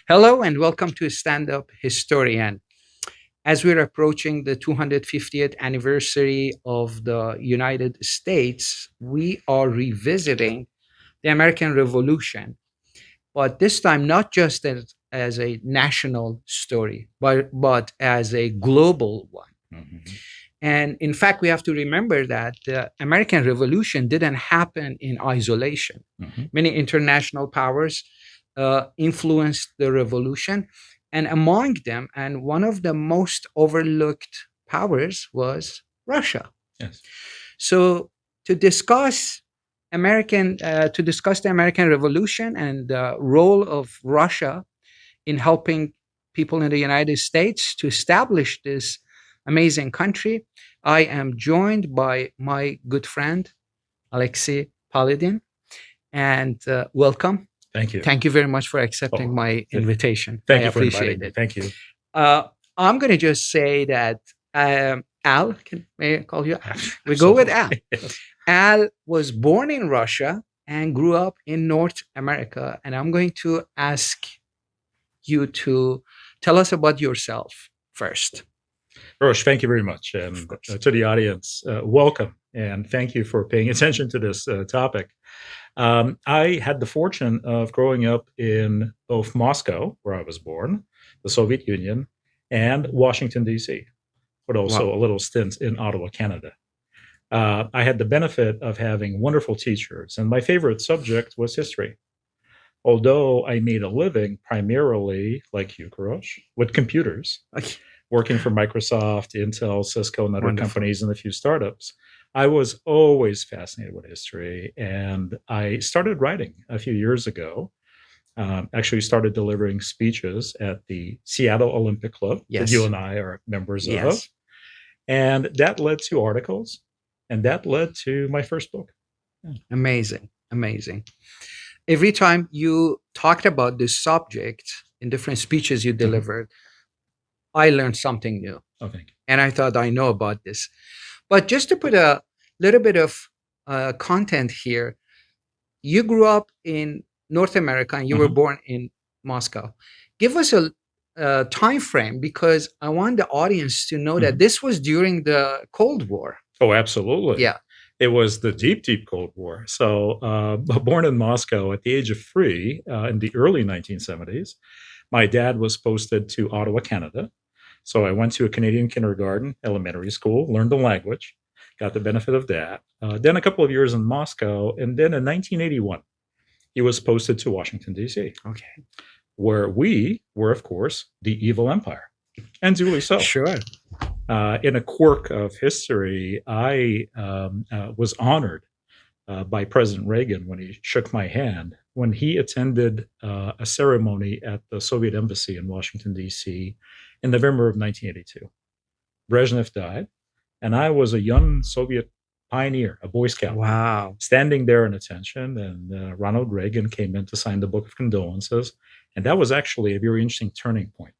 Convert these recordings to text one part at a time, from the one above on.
Hello and welcome to Stand Up Historian. As we're approaching the 250th anniversary of the United States, we are revisiting the American Revolution, but this time not just as a national story, but as a global one. Mhm. And in fact, we have to remember that the American Revolution didn't happen in isolation. Mhm. Many international powers influenced the revolution, and among them, and one of the most overlooked powers was Russia. Yes. So, to discuss to discuss the American Revolution and the role of Russia in helping people in the United States to establish this amazing country, I am joined by my good friend, Alexei Palladin. And welcome. Thank you. Thank you very much for accepting Oh, my th- invitation. I thank you for appreciate inviting me. it. Thank you. Uh, I'm going to just say that Al, may I call you? We go with Absolutely. Al. Yes. Al was born in Russia and grew up in North America. And I'm going to ask you to tell us about yourself first. Roche, thank you very much. Of And course. to the audience, welcome. And thank you for paying attention to this topic. I had the fortune of growing up in both Moscow, where I was born, the Soviet Union, and Washington, D.C., but also Wow. a little stint in Ottawa, Canada. I had the benefit of having wonderful teachers, and my favorite subject was history. Although I made a living primarily, like you, Kurosh, with computers, Okay. working for Microsoft, Intel, Cisco, and other Wonderful. companies and a few startups, I was always fascinated with history. And I started writing a few years ago. Actually, started delivering speeches at the Seattle Olympic Club that you Yes. and I are members of. Yes. And that led to articles, and that led to my first book. Yeah. Amazing. Amazing. Every time you talked about this subject in different speeches you Mhm. delivered, I learned something new. Oh, thank you. And I thought I know about this. But just to put a little bit of content here, you grew up in North America and you were Mhm. born in Moscow. Give us a time frame because I want the audience to know that Mhm. this was during the Cold War. Oh, absolutely. Yeah. It was the deep, deep Cold War. So, born in Moscow at the age of 3 in the early 1970s, my dad was posted to Ottawa, Canada. So, I went to a Canadian kindergarten, elementary school, learned the language, got the benefit of that. Then a couple of years in Moscow. And then in 1981, he was posted to Washington, D.C., Okay. where we were, of course, the evil empire, and duly so. Sure. In a quirk of history, I was honored by President Reagan when he shook my hand when he attended a ceremony at the Soviet embassy in Washington, D.C. in November of 1982. Brezhnev died, and I was a young Soviet pioneer, a Boy Scout, Wow. standing there in attention. And Ronald Reagan came in to sign the Book of Condolences. And that was actually a very interesting turning point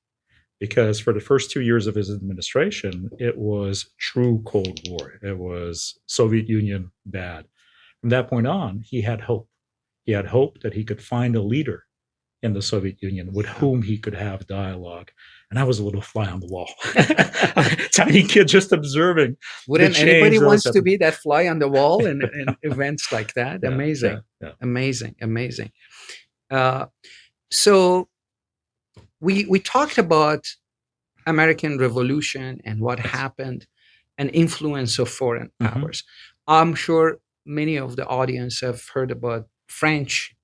because for the first 2 years of his administration, it was true Cold War. It was Soviet Union bad. From that point on, he had hope. He had hope that he could find a leader in the Soviet Union with whom he could have dialogue. And I was a little fly on the wall, tiny kid just observing the Wouldn't anybody change that was wants to happening. be that fly on the wall in events like that? Yeah, yeah, Amazing. yeah. Amazing. Amazing. Uh, so we talked about American Revolution and what Yes. happened and influence of foreign Mm-hmm. powers. I'm sure many of the audience have heard about French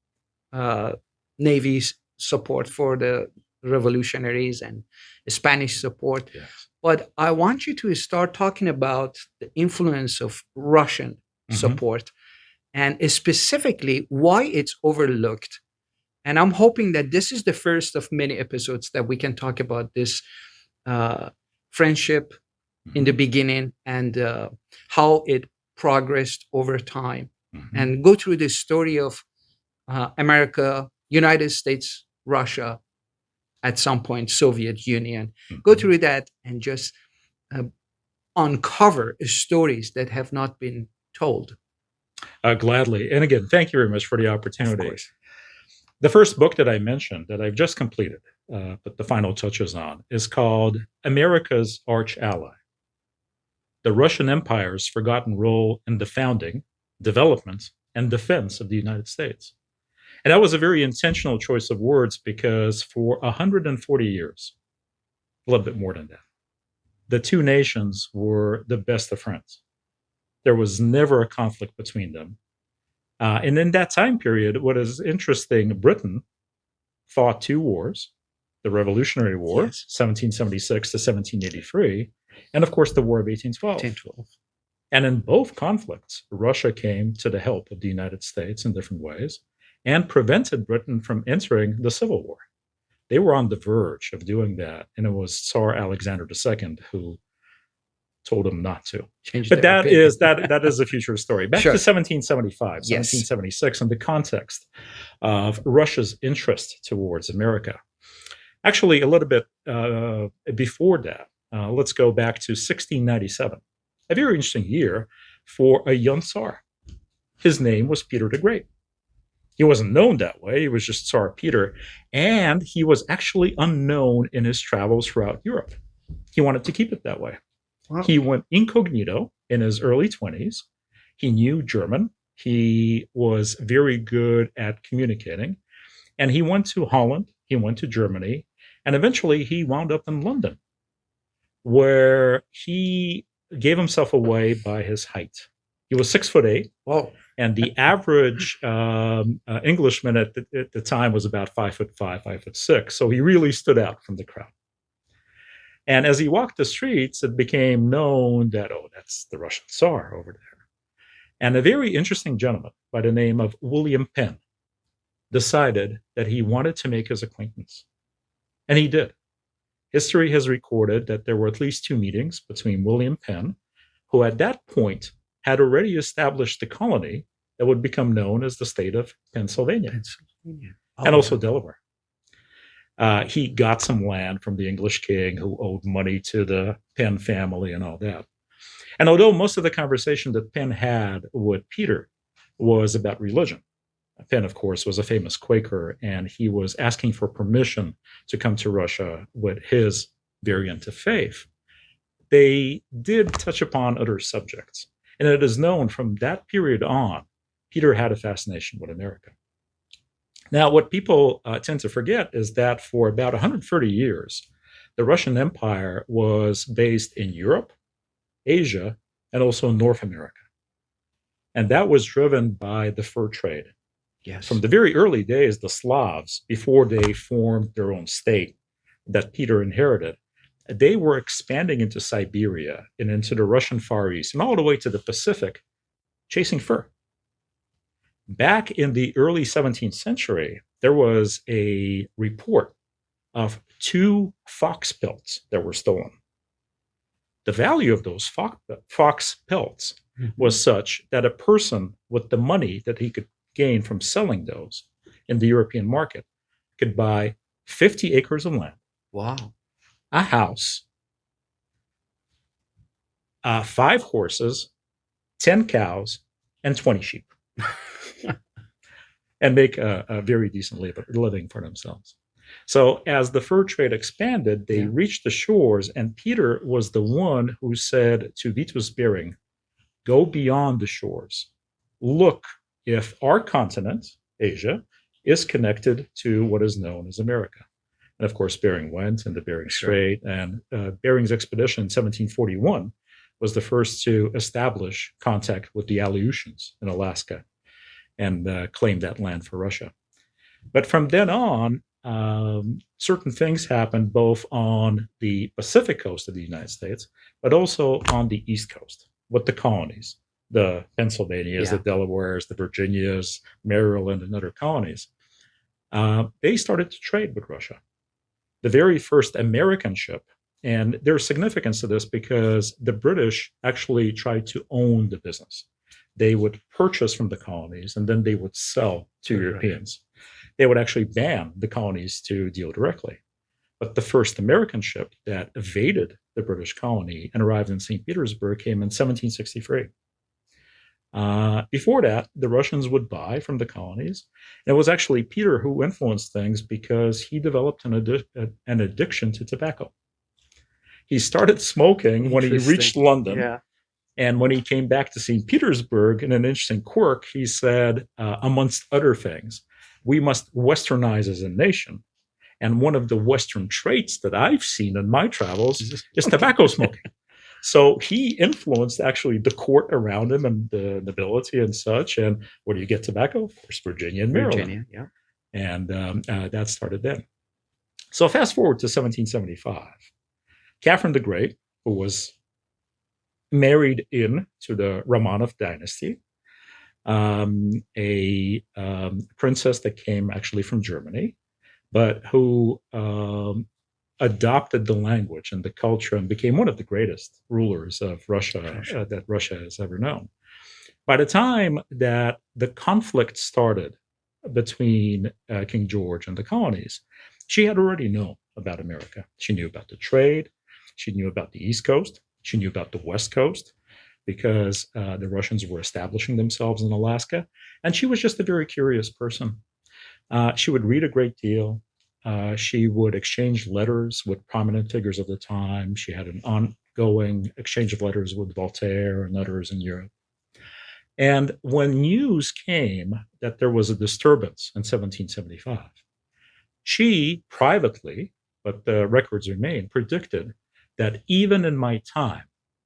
uh, Navy's support for the revolutionaries and Spanish support. Yes. But I want you to start talking about the influence of Russian Mm-hmm. support and specifically why it's overlooked. And I'm hoping that this is the first of many episodes that we can talk about this uh, friendship in the Mm-hmm. beginning and how it progressed over time Mm-hmm. and go through the story of America, United States, Russia, at some point, Soviet Union. Go Mm-hmm. through that and just uh, uncover stories that have not been told. Gladly. And again, thank you very much for the Of opportunity. course. The first book that I mentioned that I've just completed, but the final touches on, is called America's Arch Ally: The Russian Empire's Forgotten Role in the Founding, Development, and Defense of the United States. And that was a very intentional choice of words because for 140 years, a little bit more than that, the two nations were the best of friends. There was never a conflict between them. And in that time period, what is interesting, Britain fought two wars: the Revolutionary War, Yes. 1776 to 1783, and of course the War of 1812. 1012. And in both conflicts, Russia came to the help of the United States in different ways and prevented Britain from entering the Civil War. They were on the verge of doing that, and it was Tsar Alexander II who told them not to. Changed But their opinion. that is a future story. Back Sure. to 1775, Yes. 1776, and the context of Russia's interest towards America. Actually, a little bit before that, let's go back to 1697, a very interesting year for a young Tsar. His name was Peter the Great. He wasn't known that way. He was just Tsar Peter, and he was actually unknown in his travels throughout Europe. He wanted to keep it that way. Wow. He went incognito in his early 20s. He knew German. He was very good at communicating. And he went to Holland. He went to Germany. And eventually he wound up in London, where he gave himself away by his height. He was 6'8". Whoa. And the average Englishman at the time was about 5'5", 5'6". So he really stood out from the crowd. And as he walked the streets, it became known that, oh, that's the Russian Tsar over there. And a very interesting gentleman by the name of William Penn decided that he wanted to make his acquaintance. And he did. History has recorded that there were at least two meetings between William Penn, who at that point had already established a colony that would become known as the state of Pennsylvania, and also Delaware. He got some land from the English king who owed money to the Penn family and all that. And although most of the conversation that Penn had with Peter was about religion, Penn, of course, was a famous Quaker, and he was asking for permission to come to Russia with his variant of faith, they did touch upon other subjects. And it is known from that period on, Peter had a fascination with America. Now, what people tend to forget is that for about 130 years, the Russian Empire was based in Europe, Asia, and also North America. And that was driven by the fur trade. Yes. From the very early days, the Slavs, before they formed their own state that Peter inherited, they were expanding into Siberia and into the Russian Far East and all the way to the Pacific, chasing fur. Back in the early 17th century, there was a report of 2 fox pelts that were stolen. The value of those fox pelts was such that a person with the money that he could gain from selling those in the European market could buy 50 acres of land, Wow. a house, 5 horses, 10 cows, and 20 sheep, and make a very decent living for themselves. So as the fur trade expanded, they reached the shores, and Peter was the one who said to Vitus Bering, go beyond the shores. Look if our continent, Asia, is connected to what is known as America. And of course, Bering went in the Bering Strait, and Bering's expedition in 1741 was the first to establish contact with the Aleutians in Alaska and claim that land for Russia. But from then on, certain things happened both on the Pacific coast of the United States, but also on the East Coast with the colonies, the Pennsylvanias, the Delawares, the Virginias, Maryland, and other colonies. They started to trade with Russia. The very first American ship, and there's significance to this because the British actually tried to own the business. They would purchase from the colonies, and then they would sell to Europeans. They would actually ban the colonies to deal directly. But the first American ship that evaded the British colony and arrived in St. Petersburg came in 1763. Before that, the Russians would buy from the colonies. And it was actually Peter who influenced things because he developed an addiction to tobacco. He started smoking when he reached Interesting. London. Yeah. And when he came back to St. Petersburg, in an interesting quirk, he said, amongst other things, we must westernize as a nation. And one of the Western traits that I've seen in my travels is tobacco smoking. So he influenced actually the court around him and the nobility and such. And where do you get tobacco? Of course, Virginia and Maryland. Virginia. Yeah. And that started then. So fast forward to 1775. Catherine the Great, who was married in to the Romanov dynasty, a princess that came actually from Germany, but who adopted the language and the culture and became one of the greatest rulers of Russia that Russia has ever known. By the time that the conflict started between King George and the colonies, she had already known about America. She knew about the trade. She knew about the East Coast. She knew about the West Coast because the Russians were establishing themselves in Alaska. And she was just a very curious person. She would read a great deal. She would exchange letters with prominent figures of the time. She had an ongoing exchange of letters with Voltaire and others in Europe. And when news came that there was a disturbance in 1775, she privately, but the records remain, predicted that even in my time,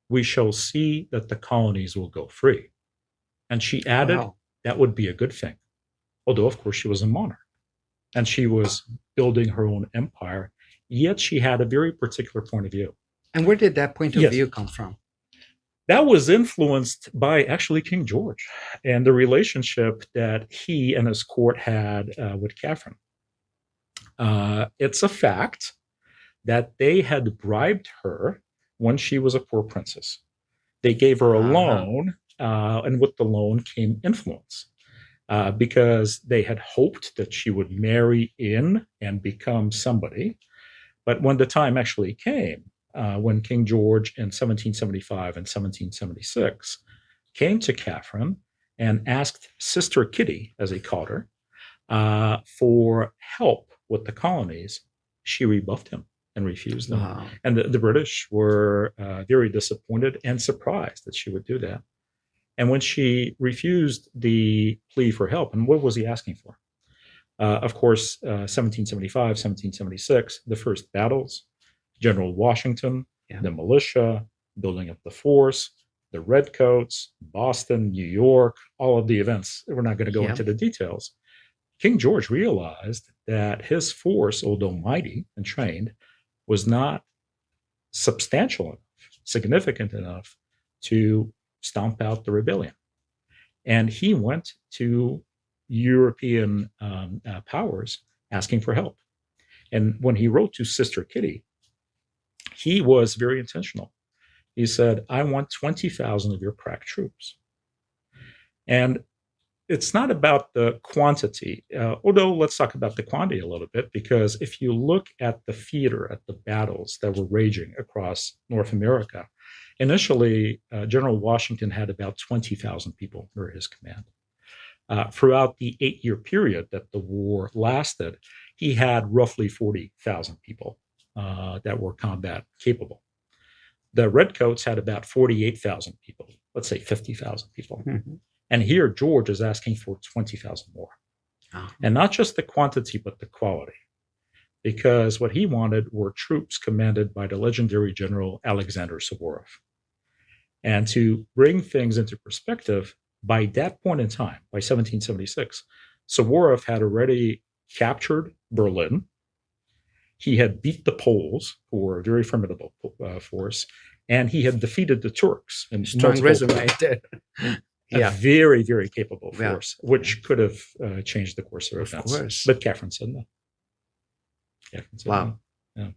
we shall see that the colonies will go free. And she added Wow. that would be a good thing. Although, of course, she was a monarch and she was building her own empire, yet she had a very particular point of view. And where did that point of Yes. view come from? That was influenced by actually King George and the relationship that he and his court had with Catherine. It's a fact that they had bribed her when she was a poor princess. They gave her a loan, and with the loan came influence. Because they had hoped that she would marry in and become somebody. But when the time actually came, when King George in 1775 and 1776 came to Catherine and asked Sister Kitty, as he called her, for help with the colonies, she rebuffed him and refused them. Wow. And the British were very disappointed and surprised that she would do that. And when she refused the plea for help, and what was he asking for? Of course, 1775, 1776, the first battles, General Washington, the militia, building up the force, the Redcoats, Boston, New York, all of the events. We're not going to go into the details. King George realized that his force, although mighty and trained, was not substantial enough, significant enough to stomp out the rebellion. And he went to European powers asking for help. And when he wrote to Sister Kitty, he was very intentional. He said, I want 20,000 of your crack troops. And it's not about the quantity, although let's talk about the quantity a little bit, because if you look at the theater, at the battles that were raging across North America, initially, General Washington had about 20,000 people under his command. Throughout the 8-year period that the war lasted, he had roughly 40,000 people that were combat capable. The Redcoats had about 48,000 people, let's say 50,000 people. Mm-hmm. And here, George is asking for 20,000 more. Oh. And not just the quantity, but the quality. Because what he wanted were troops commanded by the legendary General Alexander Suvorov. And to bring things into perspective, by that point in time, by 1776, Suvorov had already captured Berlin. He had beat the Poles, who were a very formidable force, and he had defeated the Turks. And strong resume there. A very, very capable force, which could have changed the course of events. Course. But Catherine said no. Catherine said no. Yeah.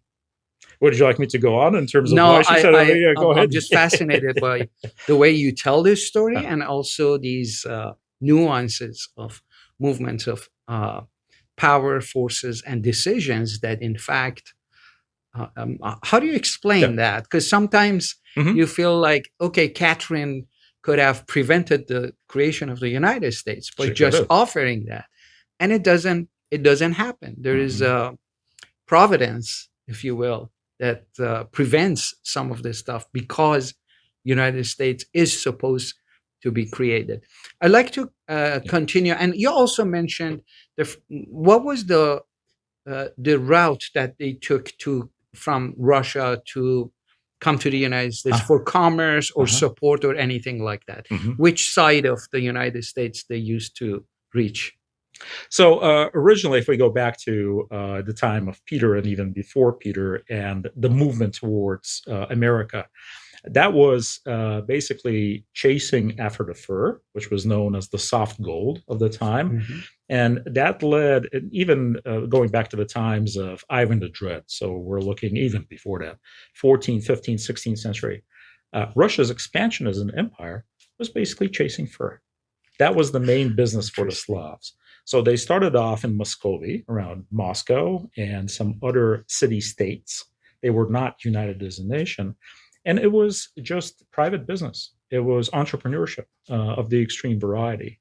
Would you like me to go on in terms of why she said no? Yeah, go ahead. I'm just fascinated by the way you tell this story and also these nuances of movements of power, forces, and decisions that, in fact, how do you explain that? Because sometimes you feel like, okay, Catherine could have prevented the creation of the United States by She could just have. offering that. And it doesn't happen. There is Mhm. a providence, if you will, that prevents some of this stuff because United States is supposed to be created. I'd like to Yeah. continue, and you also mentioned what was the route that they took to from Russia to come to the United States Uh, for commerce or uh-huh. support or anything like that. Mhm. Which side of the United States they used to reach? So originally, if we go back to the time of Peter and even before Peter and the movement towards America, that was basically chasing after the fur, which was known as the soft gold of the time. Mhm. And that led, and even going back to the times of Ivan the Dread, so we're looking even before that, 14th, 15th, 16th century, Russia's expansion as an empire was basically chasing fur. That was the main business for the Interesting. Slavs. So they started off in Muscovy, around Moscow and some other city states. They were not united as a nation. And it was just private business. It was entrepreneurship of the extreme variety.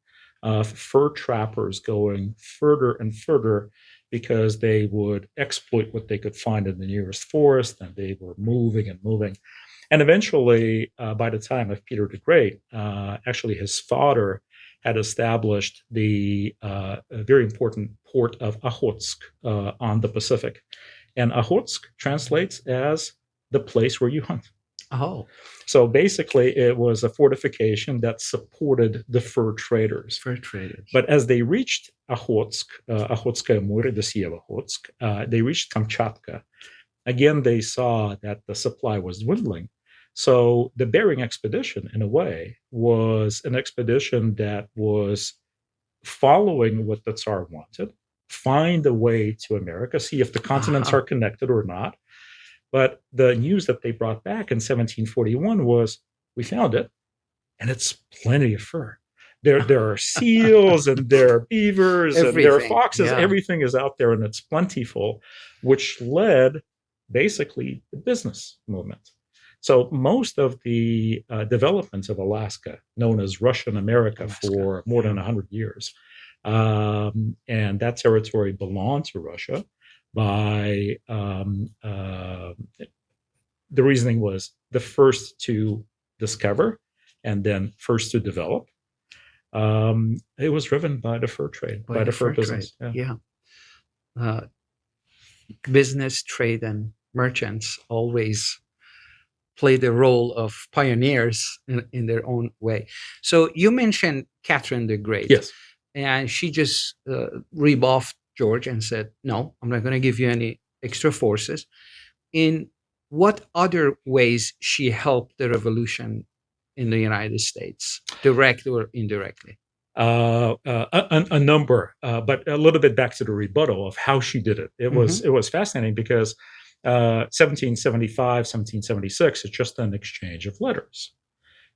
Fur trappers going further and further because they would exploit what they could find in the nearest forest, and they were moving and moving. And eventually, by the time of Peter the Great, actually his father had established the very important port of Okhotsk on the Pacific. And Okhotsk translates as the place where you hunt. Oh, So basically, it was a fortification that supported the fur traders. fur traders. But as they reached Okhotsk, Okhotskaya Moре, the Sea of Okhotsk, they reached Kamchatka. Again, they saw that the supply was dwindling. So the Bering expedition, in a way, was an expedition that was following what the Tsar wanted, find a way to America, see if the continents Uh-huh. are connected or not. But the news that they brought back in 1741 was, we found it, and it's plenty of fur. There are seals and there are beavers and there are Everything. foxes. Yeah. Everything is out there and it's plentiful, which led basically the business movement. So most of the developments of Alaska, known as Russian America Alaska. for more Yeah. than 100 years, and that territory belonged to Russia by the reasoning was the first to discover and then first to develop. It was driven by the fur trade, By by the the fur fur trade. business. Yeah. Yeah. Uh, Business, trade, and merchants always play the role of pioneers in their own way. So you mentioned Catherine the Great, Yes. and she just rebuffed George and said, "No, I'm not going to give you any extra forces." In what other ways she helped the revolution in the United States, direct or indirectly? A number, but a little bit back to the rebuttal of how she did it. Hmm. It was fascinating because 1775, 1776, it's just an exchange of letters.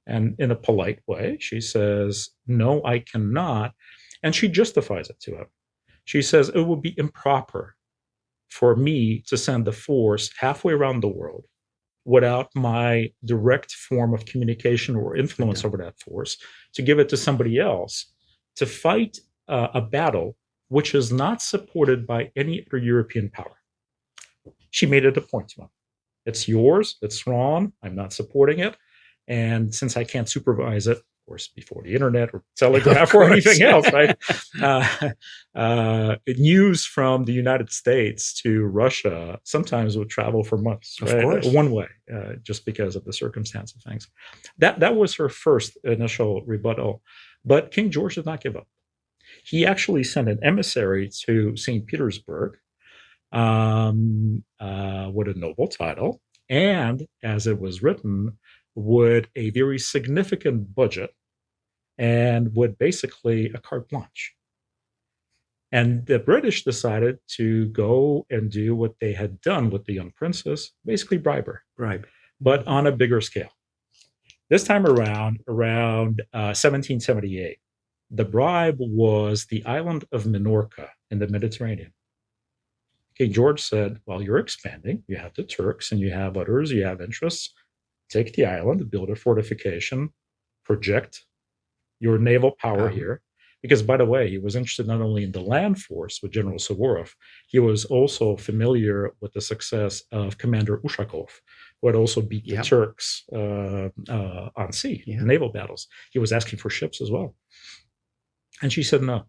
And in a polite way, she says, "No, I cannot." And she justifies it to him. She says, "It would be improper for me to send a force halfway around the world without my direct form of communication or With influence them. over that force, to give it to somebody else to fight a battle which is not supported by any other European power." She made it a point to him. It's yours. It's wrong. I'm not supporting it. And since I can't supervise it, of course, before the internet or Of telegraph or course. anything else, right? News from the United States to Russia sometimes would travel for months, Of right? course. One way, just because of the circumstance of things. That was her first initial rebuttal. But King George did not give up. He actually sent an emissary to St. Petersburg with a noble title, and as it was written, with a very significant budget and with basically a carte blanche. And the British decided to go and do what they had done with the young princess, basically bribe her, Right. but on a bigger scale. This time around 1778, the bribe was the island of Minorca in the Mediterranean. King George said, "Well, you're expanding. You have the Turks and you have others, you have interests. Take the island, build a fortification, project your naval power Um, here. Because, by the way, he was interested not only in the land force with General Suvorov, he was also familiar with the success of Commander Ushakov, who had also beat the yeah, Turks on sea, yeah. in naval battles. He was asking for ships as well. And she said no.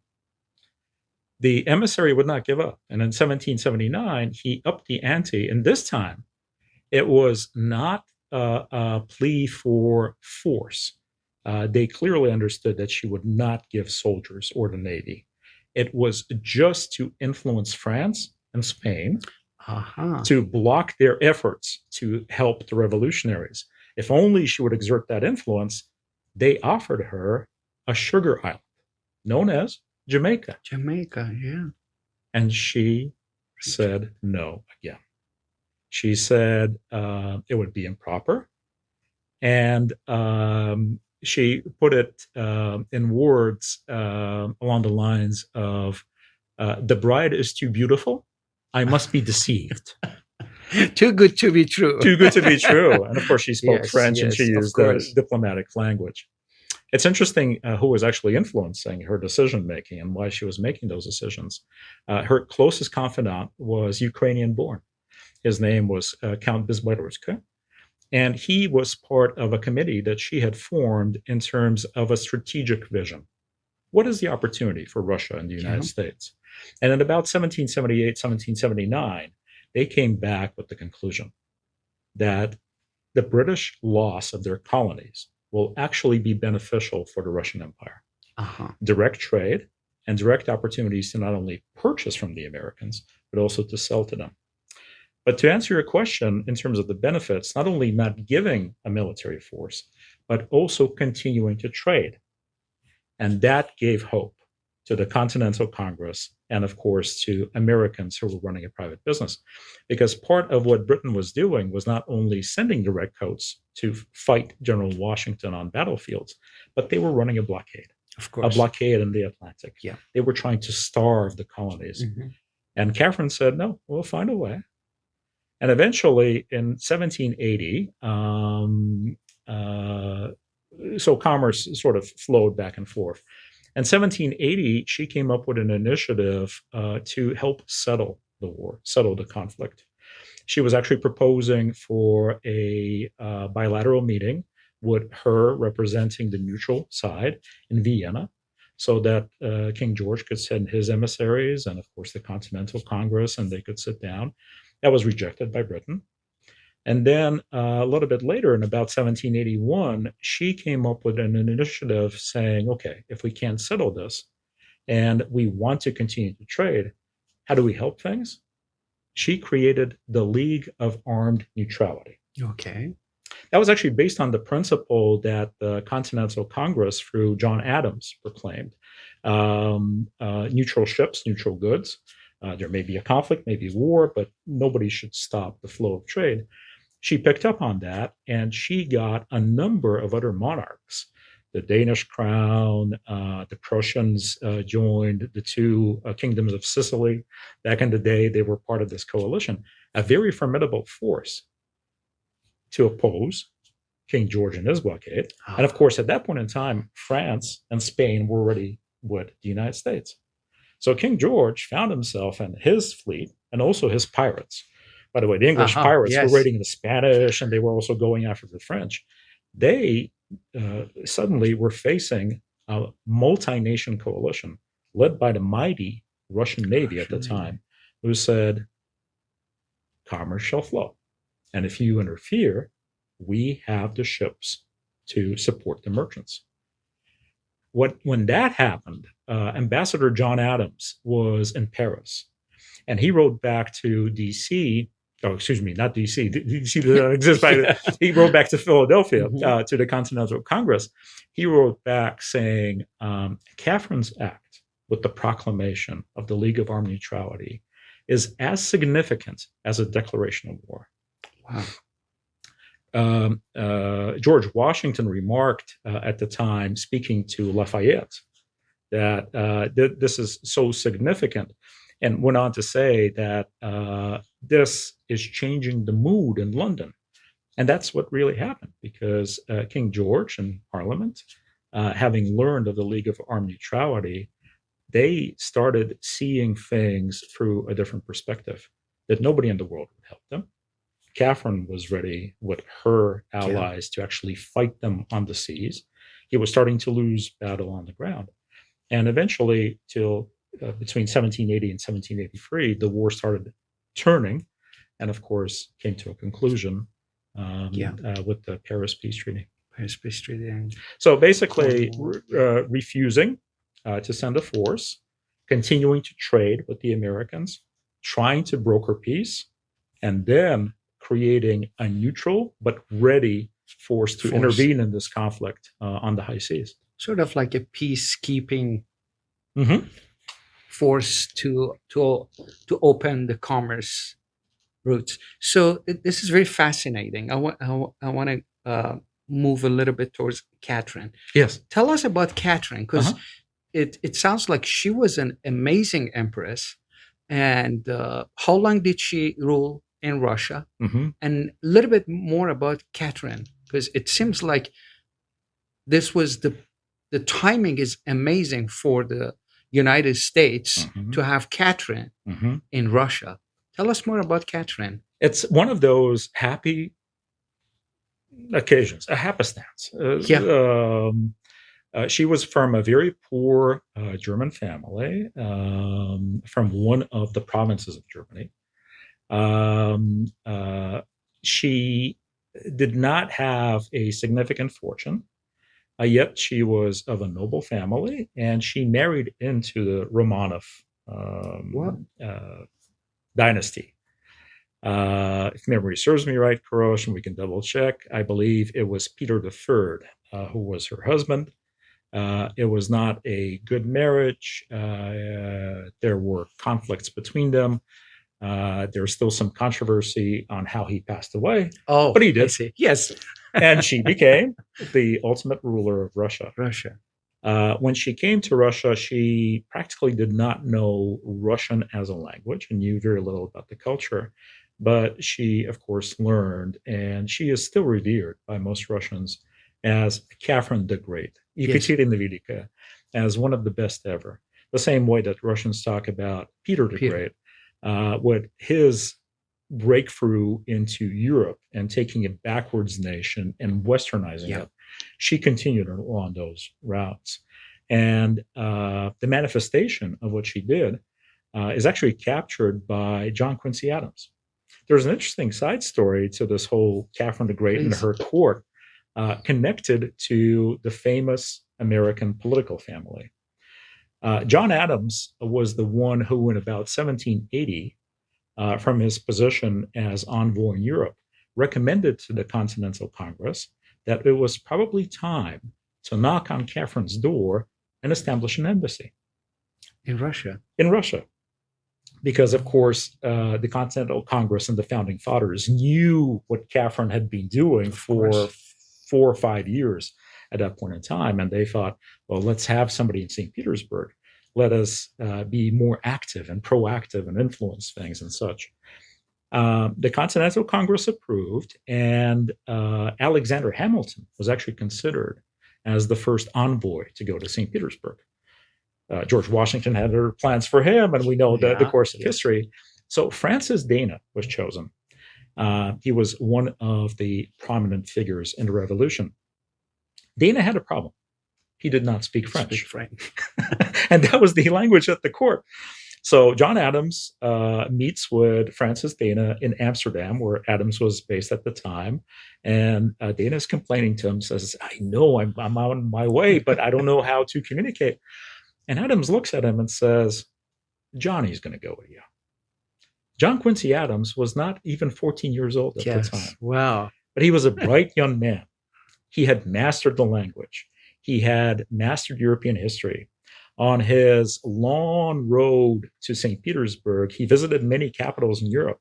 The emissary would not give up. And in 1779, he upped the ante. And this time, it was not a plea for force. They clearly understood that she would not give soldiers or the Navy. It was just to influence France and Spain Uh-huh. to block their efforts to help the revolutionaries. If only she would exert that influence, they offered her a sugar island known as Jamaica. Jamaica, yeah. And she said no again. She said it would be improper. And she put it in words along the lines of the bride is too beautiful. I must be deceived. Too good to be true. Too good to be true. And of course, she spoke Yes, French and she yes, of used course. diplomatic language. It's interesting who was actually influencing her decision making and why she was making those decisions. Her closest confidant was Ukrainian born. His name was Count Bizbaruska. And he was part of a committee that she had formed in terms of a strategic vision. What is the opportunity for Russia and the Yeah. United States? And in about 1778, 1779, they came back with the conclusion that the British loss of their colonies will actually be beneficial for the Russian Empire. Uh-huh. Direct trade and direct opportunities to not only purchase from the Americans, but also to sell to them. But to answer your question in terms of the benefits, not only not giving a military force, but also continuing to trade. And that gave hope to the Continental Congress and, of course, to Americans who were running a private business. Because part of what Britain was doing was not only sending the redcoats to fight General Washington on battlefields, but they were running a blockade. Of A course. blockade in the Atlantic. Yeah. They were trying to starve the colonies. Mm-hmm. And Catherine said, no, we'll find a way. And eventually in 1780, so commerce sort of flowed back and forth. In 1780, she came up with an initiative to help settle the war, settle the conflict. She was actually proposing for a bilateral meeting with her representing the neutral side in Vienna so that King George could send his emissaries and, of course, the Continental Congress, and they could sit down. That was rejected by Britain. And then a little bit later, in about 1781, she came up with an initiative saying, okay, if we can't settle this and we want to continue to trade, how do we help things? She created the League of Armed Neutrality. Okay. That was actually based on the principle that the Continental Congress, through John Adams, proclaimed neutral ships, neutral goods. There may be a conflict, maybe war, but nobody should stop the flow of trade. She picked up on that and she got a number of other monarchs. The Danish crown, the Prussians joined the two kingdoms of Sicily. Back in the day, they were part of this coalition, a very formidable force to oppose King George and his blockade. And of course, at that point in time, France and Spain were already with the United States. So King George found himself and his fleet and also his pirates. By the way, the English pirates were Yes. raiding the Spanish and they were also going after the French. They suddenly were facing a multi-nation coalition led by the mighty Russian Navy at the time, who said, commerce shall flow. And if you interfere, we have the ships to support the merchants. When that happened, Ambassador John Adams was in Paris, and he wrote back to D.C. Oh, excuse me, not D.C. D.C. doesn't exist. Yeah. He wrote back to Philadelphia Mhm. to the Continental Congress. He wrote back saying, Catherine's act with the proclamation of the League of Armed Neutrality is as significant as a declaration of war. Wow. George Washington remarked at the time, speaking to Lafayette, that this is so significant, and went on to say that this is changing the mood in London. And that's what really happened because King George and Parliament, having learned of the League of Armed Neutrality, they started seeing things through a different perspective that nobody in the world would help them. Catherine was ready with her Yeah. allies to actually fight them on the seas. He was starting to lose battle on the ground. And eventually, till between 1780 and 1783, the war started turning and, of course, came to a conclusion Yeah. with the Paris Peace Treaty. Paris Peace Treaty and So basically, Cornwall. refusing to send a force, continuing to trade with the Americans, trying to broker peace, and then creating a neutral but ready force to Force. intervene in this conflict on the high seas. Sort of like a peacekeeping Mm-hmm. force to open the commerce routes. So this is very fascinating. I want to move a little bit towards Catherine. Yes. Tell us about Catherine, because Uh-huh. it sounds like she was an amazing empress. And how long did she rule in Russia? Mm-hmm. And a little bit more about Catherine, because it seems like this was the timing is amazing for the United States Mm-hmm. to have Catherine Mm-hmm. in Russia. Tell us more about Catherine. It's one of those happy occasions, a happenstance. Yeah. She was from a very poor German family, from one of the provinces of Germany. Um, uh, she did not have a significant fortune, yet she was of a noble family, and she married into the Romanov What? dynasty. If memory serves me right, Karosh, and we can double check, I believe it was Peter III who was her husband. It was not a good marriage. There were conflicts between them. There's still some controversy on how he passed away, Oh, but he I did. see. Yes. And she became the ultimate ruler of Russia. Russia. When she came to Russia, she practically did not know Russian as a language and knew very little about the culture. But she, of course, learned, and she is still revered by most Russians as Catherine the Great, Yes. Ekaterina Velika, as one of the best ever. The same way that Russians talk about Peter the Peter. Great, with his breakthrough into Europe and taking a backwards nation and westernizing Yeah. it. She continued along those routes. And the manifestation of what she did is actually captured by John Quincy Adams. There's an interesting side story to this whole Catherine the Great and Please. her court, connected to the famous American political family. John Adams was the one who, in about 1780, from his position as envoy in Europe, recommended to the Continental Congress that it was probably time to knock on Catherine's door and establish an embassy In Russia. in Russia. Because, of course, the Continental Congress and the founding fathers knew what Catherine had been doing for 4 or 5 years at that point in time. And they thought, well, let's have somebody in St. Petersburg. Let us be more active and proactive and influence things and such. The Continental Congress approved, and Alexander Hamilton was actually considered as the first envoy to go to St. Petersburg. George Washington had other plans for him, and we know the course of history. So Francis Dana was chosen. He was one of the prominent figures in the revolution. Dana had a problem. He did not speak French. Speak French. And that was the language at the court. So John Adams meets with Francis Dana in Amsterdam, where Adams was based at the time. And Dana is complaining to him, says, I know I'm on my way, but I don't know how to communicate. And Adams looks at him and says, Johnny's going to go with you. John Quincy Adams was not even 14 years old at the time. Wow. But he was a bright young man. He had mastered the language. He had mastered European history. On his long road to St. Petersburg, he visited many capitals in Europe.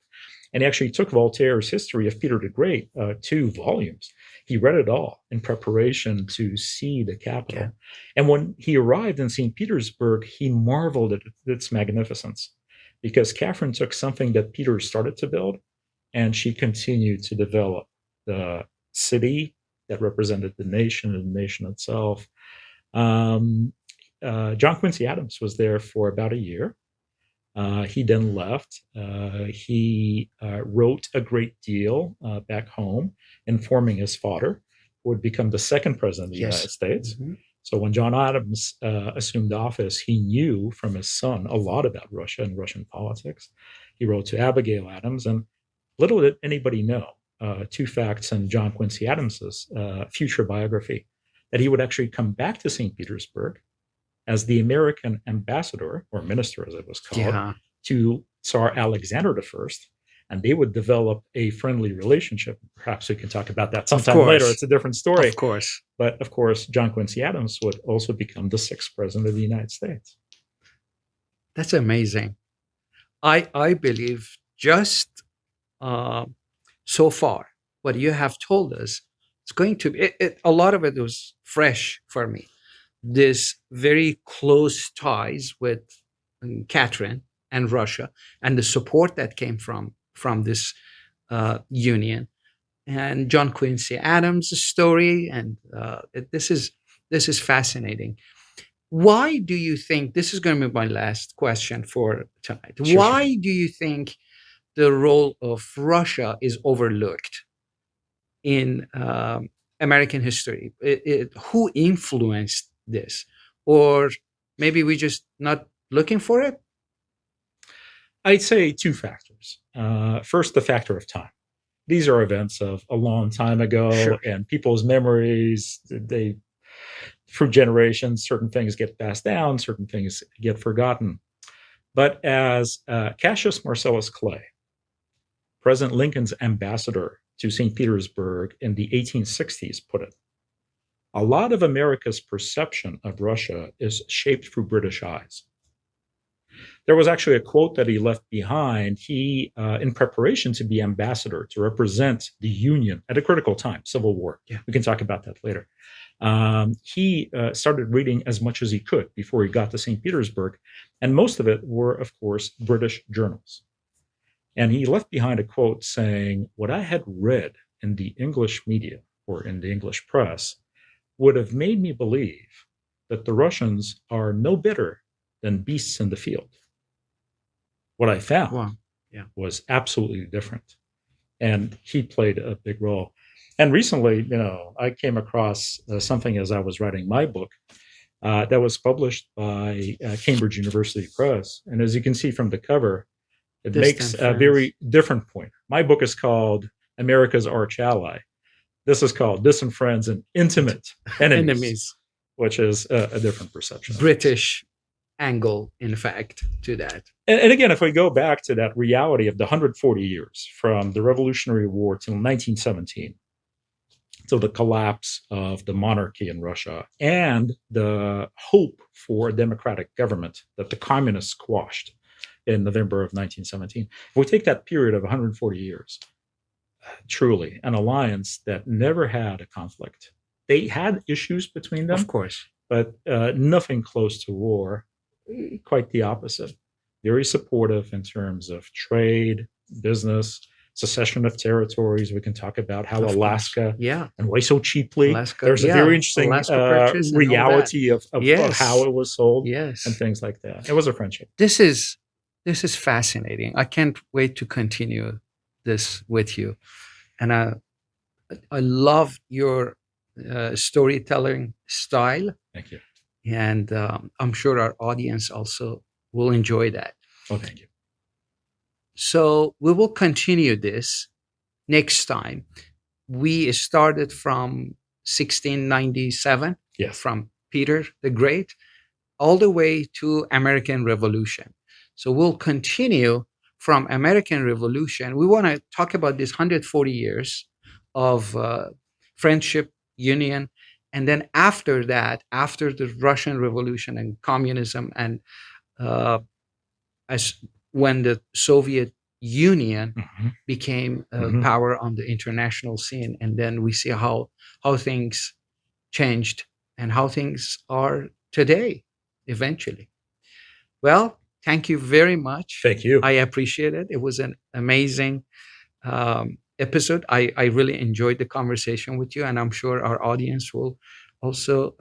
And he actually took Voltaire's History of Peter the Great, 2 volumes. He read it all in preparation to see the capital. Yeah. And when he arrived in St. Petersburg, he marveled at its magnificence, because Catherine took something that Peter started to build, and she continued to develop the city that represented the nation and the nation itself. Um, John Quincy Adams was there for about a year. He then left. He wrote a great deal back home, informing his father, who would become the second president of the United Yes. States. Mhm. So when John Adams assumed office, he knew from his son a lot about Russia and Russian politics. He wrote to Abigail Adams, and little did anybody know, two facts in John Quincy Adams's future biography, that he would actually come back to St. Petersburg as the American ambassador, or minister as it was called, Yeah. to Tsar Alexander I, and they would develop a friendly relationship. Perhaps we can talk about that Of sometime later. course. It's a different story. Of course. But of course, John Quincy Adams would also become the sixth president of the United States. That's amazing. I believe just uh, so far what you have told us, it's going to be a lot of it was fresh for me. This very close ties with Catherine and Russia, and the support that came from this union, and John Quincy Adams' story, and this is fascinating. Why do you think this is going to be my last question for tonight? Sure, sure. Why do you think the role of Russia is overlooked in American history? Who influenced this? Or maybe we just not looking for it? I'd say two factors. First, the factor of time. These are events of a long time ago, Sure. and people's memories, they through generations, certain things get passed down, certain things get forgotten. But as Cassius Marcellus Clay, President Lincoln's ambassador to St. Petersburg in the 1860s, put it, a lot of America's perception of Russia is shaped through British eyes. There was actually a quote that he left behind. He, in preparation to be ambassador to represent the Union at a critical time, Civil War. Yeah. We can talk about that later. He started reading as much as he could before he got to St. Petersburg, and most of it were, of course, British journals. And he left behind a quote saying, "What I had read in the English media or in the English press would have made me believe that the Russians are no better than beasts in the field. What I found Wow. Yeah. was absolutely different." And he played a big role. And recently, I came across something as I was writing my book that was published by Cambridge University Press. And as you can see from the cover, it makes Distant a friends. very different point. My book is called America's Arch Ally. This is called Distant Friends and Intimate Enemies, Enemies. which is a different perception. British angle, in fact, to that. And again, if we go back to that reality of the 140 years from the Revolutionary War till 1917, so the collapse of the monarchy in Russia and the hope for a democratic government that the communists quashed in November of 1917. If we take that period of 140 years, truly an alliance that never had a conflict. They had issues between them, Of course. but nothing close to war. Quite the opposite. Very supportive in terms of trade, business, secession of territories. We can talk about how Of Alaska course. Yeah. and why so cheaply. Alaska, There's a yeah. very interesting Alaska Purchase and all that. reality of Yes. how it was sold Yes. and things like that. It was a friendship. This is fascinating. I can't wait to continue this with you. And I love your storytelling style, Thank you. and I'm sure our audience also will enjoy that. Oh, thank you. So we will continue this next time. We started from 1697, Yes. from Peter the Great, all the way to American Revolution. So we'll continue from American Revolution. We want to talk about this 140 years of friendship, union, and then after that, after the Russian Revolution and communism, and uh, as when the Soviet Union Mhm. became a Mhm. power on the international scene, and then we see how things changed and how things are today eventually. Well, thank you very much. Thank you. I appreciate it. It was an amazing episode. I really enjoyed the conversation with you, and I'm sure our audience will also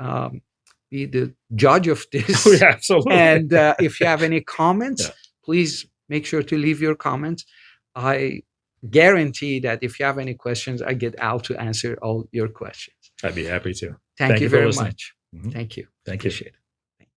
be the judge of Oh this. yeah, absolutely. And if you have any comments, Yeah, please make sure to leave your comments. I guarantee that if you have any questions, I get Al to answer all your questions. I'd be happy to. Thank Thank you you for very listening. much. Mhm. Thank you. Thank you. Appreciate it.